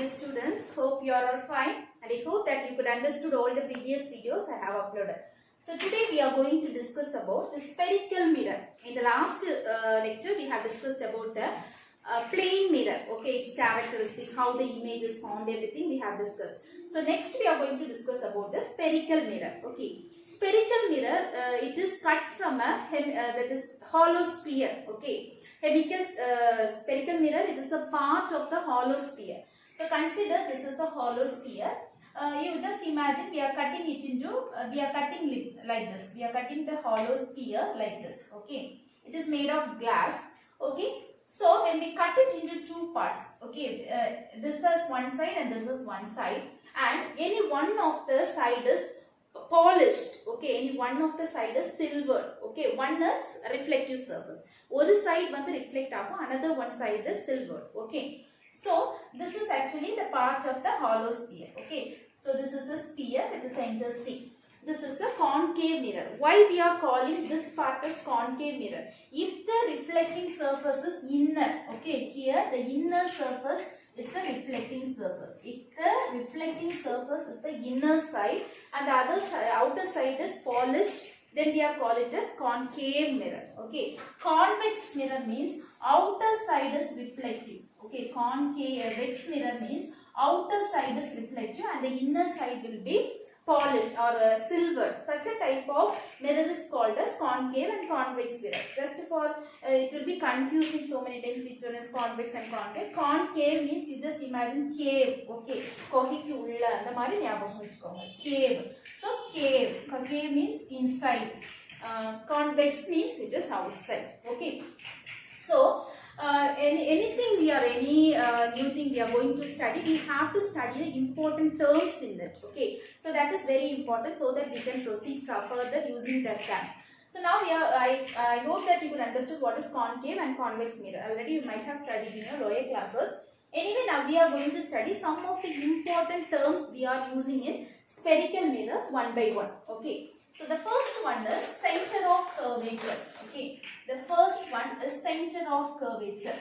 dear students. Hope you are all fine, and I hope that you could understood all the previous videos I have uploaded. So today we are going to discuss about the spherical mirror. In the last lecture we have discussed about the plane mirror. Okay, its characteristic, how the image is formed, everything we have discussed. So next we are going to discuss about the spherical mirror. Okay, spherical mirror it is cut from a that is hollow sphere. Okay, spherical mirror, it is a part of the hollow sphere. So consider this is a hollow sphere. You just imagine we are cutting it into like this. We are cutting the hollow sphere like this. Okay, it is made of glass. Okay, so when we cut it into two parts, okay, this is one side and this is one side, and any one of the side is polished. Okay, any one of the side is silver. Okay, one is reflective surface. One side வந்து reflect ஆகும், another one side is silver. Okay, so this is actually the part of the hollow sphere. Okay, so this is a sphere with the center C. This is the concave mirror. Why we are calling this part as concave mirror? If the reflecting surface is inner, okay, here the inner surface is the reflecting surface. If the reflecting surface is the inner side and the outer side is polished, then we are call it as concave mirror. Okay, convex mirror means outer side is reflective. Okay, convex mirror means outer side is reflective and the inner side will be polished or silver. Such a type of mirror is called as concave and convex mirror. Just for it will be confusing so many times which one is convex and concave. Concave means you just imagine cave. Okay, kohikku ulla andha mari nyabagam vechukonga. Cave. So cave means inside. Convex means it is outside. Okay, so anything we are new thing we are going to study, we have to study the important terms in it. Okay, so that is very important so that we can proceed further using that terms. So now I hope that you will understand what is concave and convex mirror. Already you might have studied in your lower classes. Anyway, now we are going to study some of the important terms we are using in spherical mirror one by one. Okay, so the first one is center of curvature. Okay, the first one is center of curvature.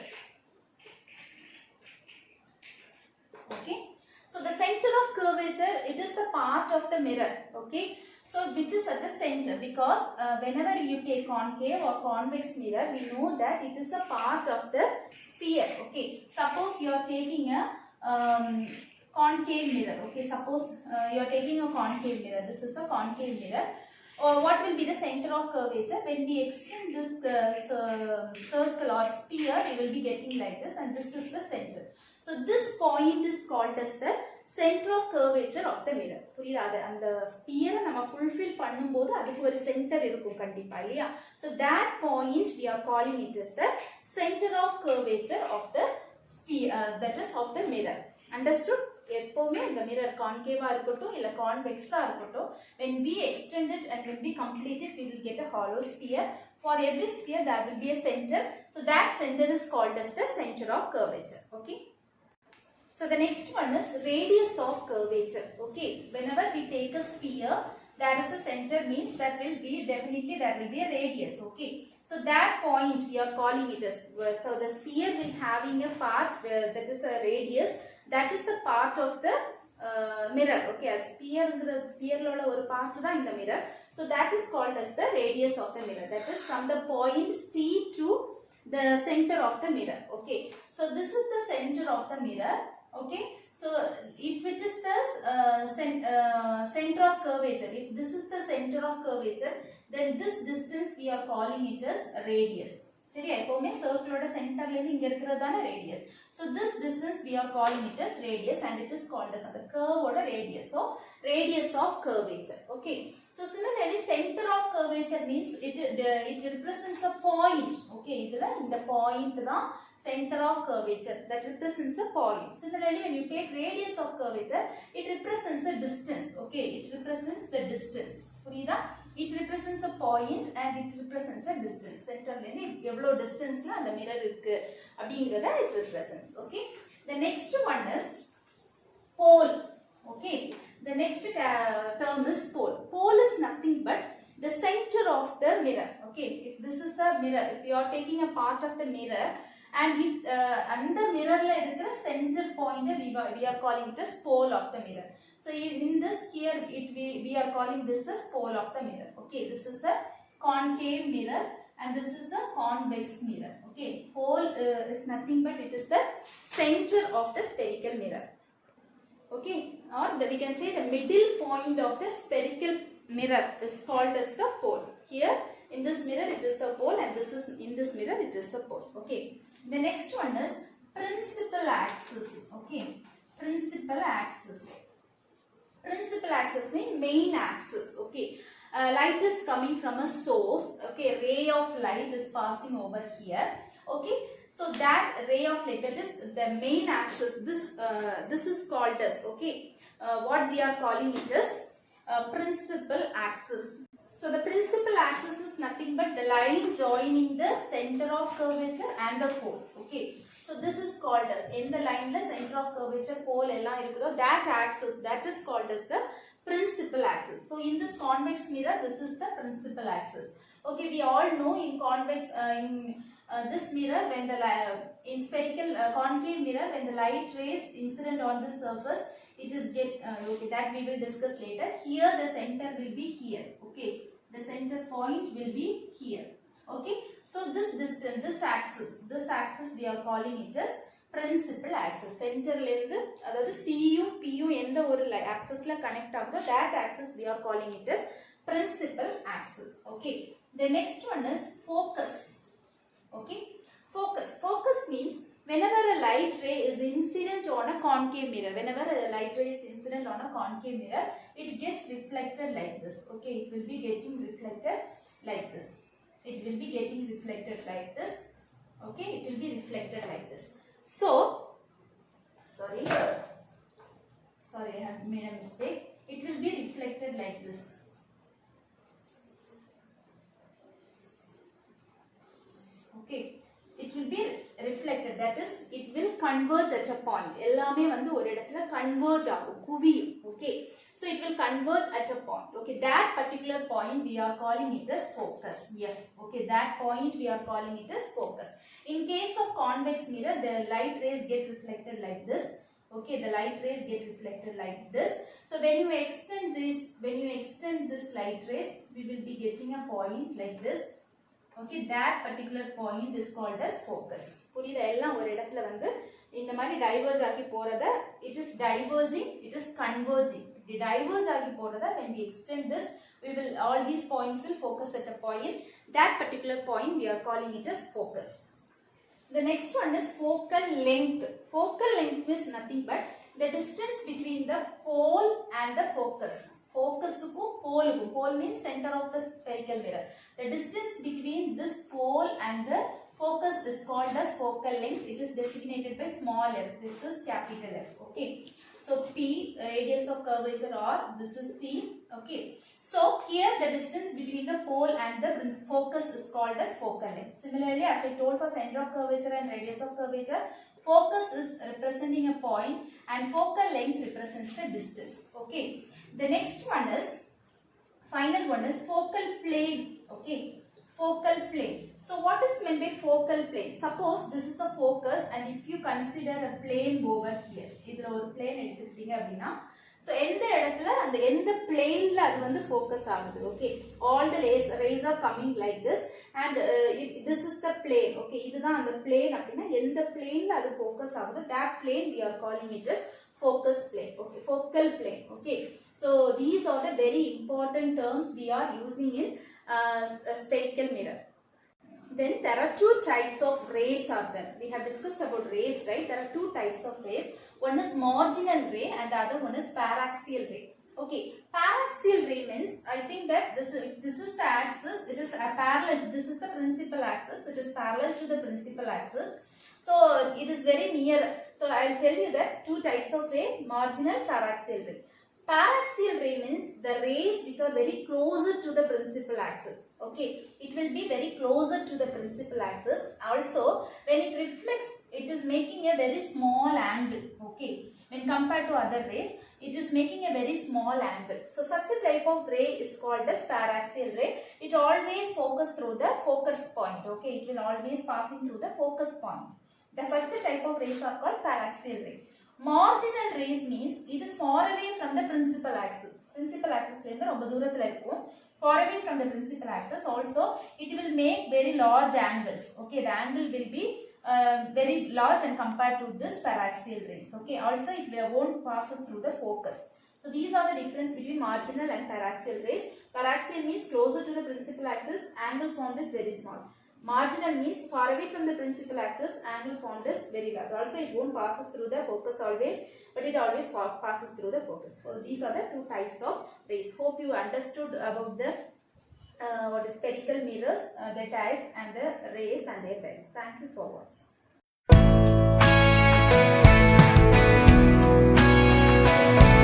Okay, so the center of curvature, it is the part of the mirror. Okay, so which is at the center, because whenever you take concave or convex mirror, we know that it is a part of the sphere. Okay, suppose you are taking a concave mirror. Okay, suppose you are taking a concave mirror. This is a concave mirror. What will be the center of curvature? When we extend this circle or sphere, you will be getting like this, and this is the center. So this point is called as the center of curvature of the mirror. புரியுதா? அந்த sphere நம்ம fulfill பண்ணும்போது அதுக்கு ஒரு center இருக்கும் கண்டிப்பா இல்லையா? So that point we are calling it as the center of curvature of the sphere, that is of the mirror. Understood? எப்பவுமே இந்த mirror concave இருக்கட்டும் இல்ல convex இருக்கட்டும், when we extend it and when we complete it, we will get a hollow sphere. For every sphere there will be a center, so that center is called as the center of curvature. Okay, so the next one is radius of curvature. Okay, whenever we take a sphere, there is a center, means that will be definitely there will be a radius. Okay, so that point we are calling it as, so the sphere will having a part that is a radius, that is the part of the mirror. Okay, sphere lola oru part da in the mirror, so that is called as the radius of the mirror, that is from the point C to the center of the mirror. Okay, so this is the center of the mirror. Okay, so if it is the center of curvature, if this is the center of curvature, then this distance we are calling it as radius. சரியா? எப்பவுமே சர்க்கிளோட சென்டர்ல இருந்து இங்க இருக்குறதான radius. So this distance we are calling it as radius, and it is called as the curve oda radius. So radius of curvature. Okay, so similarly center of curvature means it represents a point. Okay, idhula inda point da center of curvature, that represents a point. Similarly, when you take radius of curvature, it represents the distance. Okay, it represents the distance. புரியுதா? It represents a point and it represents a distance. Center la irundhu evlo distance la and mirror irukku அப்படிங்கறத it represents. Okay, the next one is pole. Okay, the next term is pole. Pole is nothing but the center of the mirror. Okay, if this is a mirror, if you are taking a part of the mirror and if and the mirror la irukra center point we are calling it as pole of the mirror. So in this here we are calling this as pole of the mirror. Okay, this is a concave mirror and this is a convex mirror. Okay, pole is nothing but it is the center of the spherical mirror. Okay, or we can say the middle point of the spherical mirror is called as the pole. Here in this mirror it is the pole and this is in this mirror it is the pole. Okay, the next one is principal axis. Okay, principal axis. Principal axis means main axis. Okay, light is coming from a source. Okay, ray of light is passing over here. Okay, so that ray of light, that is the main axis, this is called as, okay, what we are calling it as principal axis. So the principal axis is nothing but the line joining the center of curvature and the pole. Okay, so this is called as, in the line the center of curvature pole ella irukudho, that axis, that is called as the principal axis. So in this convex mirror, this is the principal axis. Okay, we all know in convex this mirror, when the in spherical concave mirror, when the light rays incident on the surface, it is okay, that we will discuss later. Here the center will be here. Okay, the center point will be here. Okay, so this distance, this axis we are calling it as principal axis. Center length, that is CU, PU in the axis la connect of that axis we are calling it as principal axis. Okay, the next one is focus. Okay, focus. Focus means whenever a light ray is incident on a concave mirror, whenever a light ray is incident on a concave mirror, it gets reflected like this. Okay, it will be getting reflected like this. It will be getting reflected like this. Okay, it will be reflected like this. So, sorry, I have made a mistake. It will be reflected like this. Okay, it will be reflected, that is it will converge at a point. எல்லாமே வந்து ஒரு இடத்துல converge ஆகும், குவியும். Okay, so it will converge at a point. Okay, that particular point we are calling it as focus. F. Okay, that point we are calling it as focus. In case of convex mirror, the light rays get reflected like this. Okay, the light rays get reflected like this. So when you extend this light rays, we will be getting a point like this. Okay, that particular point is called as focus. புரியுதா? எல்லாம் ஒரு இடத்துல வந்து இந்த மாதிரி diverge ஆகி போறத, it is diverging, it is converging. The diverge ஆகி போறத, when we extend this, we will, all these points will focus at a point. That particular point we are calling it as focus. The next one is focal length. Focal length is nothing but the distance between the pole and the focus. Focus ku pole ku. Pole means center of the spherical mirror. The distance between this pole and the focus is called as focal length. It is designated by small f. This is capital F. Okay. So P, radius of curvature, or this is C. Okay. So here the distance between the pole and the focus is called as focal length. Similarly, as I told for center of curvature and radius of curvature, focus is representing a point and focal length represents the distance. Okay. The next one is, final one is focal plane. Okay, focal plane. So what is meant by focal plane? Suppose this is a focus and if you consider a plane over here, idhula oru plane eduthukinga appadina, so endha edathila and endha plane la adu vandu focus agudhu. Okay, all the rays are coming like this and this is the plane. Okay, idudha and the plane appadina endha plane la adu focus agudhu, that plane we are calling it as focus plane. Okay, focal plane. Okay, so these are the very important terms we are using in a spherical mirror. Then there are two types of rays are there. We have discussed about rays, right? There are two types of rays. One is marginal ray and the other one is paraxial ray. Okay, paraxial ray means, I think that this is the axis, it is parallel, this is the principal axis, it is parallel to the principal axis. So it is very near. So I will tell you that two types of ray, marginal, paraxial ray. Paraxial ray means the rays which are very closer to the principal axis. Okay, it will be very closer to the principal axis. Also, when it reflects, it is making a very small angle. Okay, when compared to other rays, it is making a very small angle. So such a type of ray is called as paraxial ray. It always focus through the focus point. Okay, it will always passing through the focus point. such a type of rays are called paraxial ray. Marginal rays means it is far away from the principal axis. Principal axis far away from the principal axis. Also, it will make very large angles. Okay, the angle will be very large and compared to this paraxial rays. Okay, also it won't pass through the focus. So these are the difference between marginal and paraxial rays. Paraxial means closer to the principal axis, angle formed is very small. Marginal means far away from the principal axis, angle formed is very large. Also, it won't pass through the focus always, but it always passes through the focus. So these are the two types of rays. Hope you understood about the what is spherical mirrors, the types and the rays and their types. Thank you for watching.